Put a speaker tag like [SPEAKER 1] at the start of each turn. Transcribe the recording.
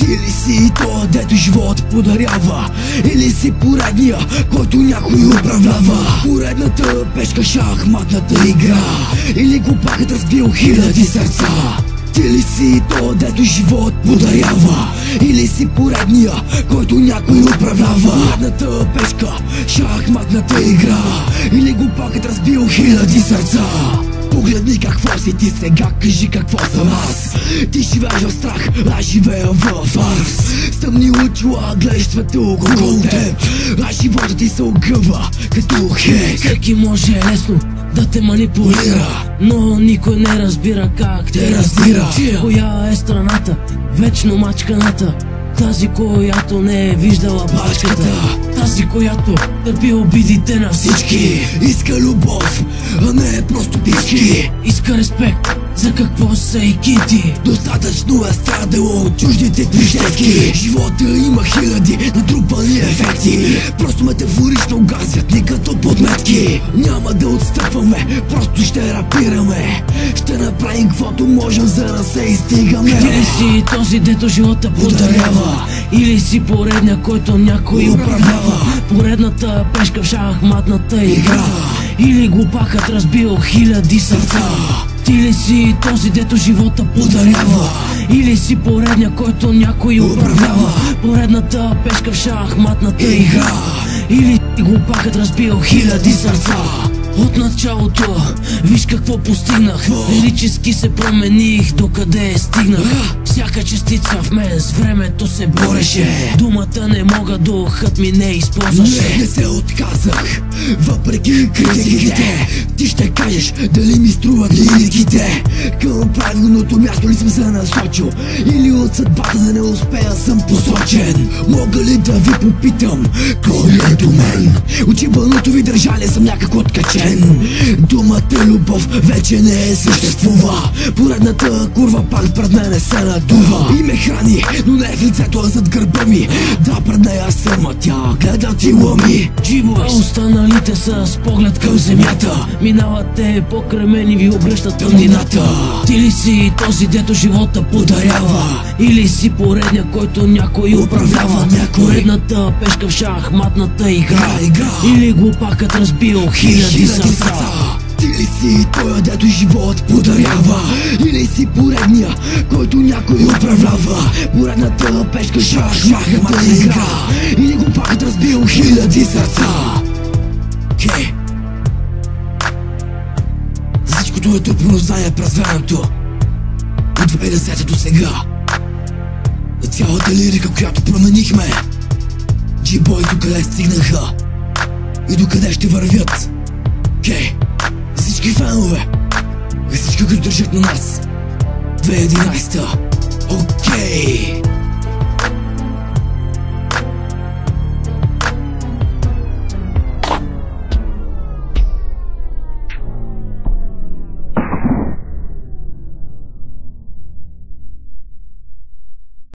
[SPEAKER 1] Ти ли си той, дето живот подарява? Или си поредния, който някой управлява? Поредната пешка шахматната игра? Или глупакът разбил хиляди сърца? Ти ли си той, дето живот подарява? Или си поредния, който някой управлява? Поредната пешка шахматната игра? Или глупакът разбил хиляди сърца? Погледни какво си ти сега, кажи какво съм аз. Ти живееш в страх, аз живея в фарс. С тъмни очила гледаш света около теб, а живота ти се огъва като хек.
[SPEAKER 2] Всеки може лесно да те манипулира, но никой не разбира как те раздира. Коя е страната, вечно мачканата? Тази, която не е виждала бачката, тази, която търпи обидите на всички.
[SPEAKER 1] Иска любов, а не просто пички.
[SPEAKER 2] Иска респект, за какво са и кити.
[SPEAKER 1] Достатъчно е страдало от чуждите прищевки. Живота има хиляди натрупани ефекти, просто метафорично газят ни като подметки. Няма да отстъпваме, просто ще рапираме. Ще направим каквото можем, за да се изстигаме.
[SPEAKER 2] Ти ли си този, дето живота подарява? Или си поредния, който някой управлява? Поредната пешка в шахматната игра? Или глупакът разбил хиляди сърца? Ти ли си този, дето живота подарява? Или си поредния, който някой управлява? Поредната пешка в шахматната игра? Или глупакът разбил хиляди сърца? От началото виж какво постигнах. Лирически се промених, докъде стигнах. Всяка частица в мен с времето се бореше. Думата не мога, духът ми не използваше.
[SPEAKER 1] Не се отказах, въпреки критиките. Ти ще кажеш дали ми струват лириките. Към правилното място ли съм се насочил, или от съдбата да не успея съм посочен? Мога ли да ви попитам кой е до мен? От чибаното ви държание съм някак откачен. Думата любов вече не съществува. Поредната курва пак пред мене се надува и ме храни, но не в лицето, а зад гърба ми. Да, пред нея съм, а тя гледа ти лъми.
[SPEAKER 2] Живо, останалите са с поглед към земята. Минават те покрай мен и ви обръщат тъмнината. Ти ли си този, дето живота подарява? Или си поредния, който някой управлява? Поредната пешка в шахматната игра? Или глупакът разбил хиляди сърца?
[SPEAKER 1] Ти ли си той, дето живот подарява? Или си поредния, който някой управлява? Поредната пешка шахматната игра? Или глупакът разбил хиляди сърца? Всичкото е трупно знание през времето, от 2010 до сега. За цялата лирика, която променихме, G-Boy докъде стигнаха и докъде ще вървят. За всички фенове, за всички, които държат на нас, 2011.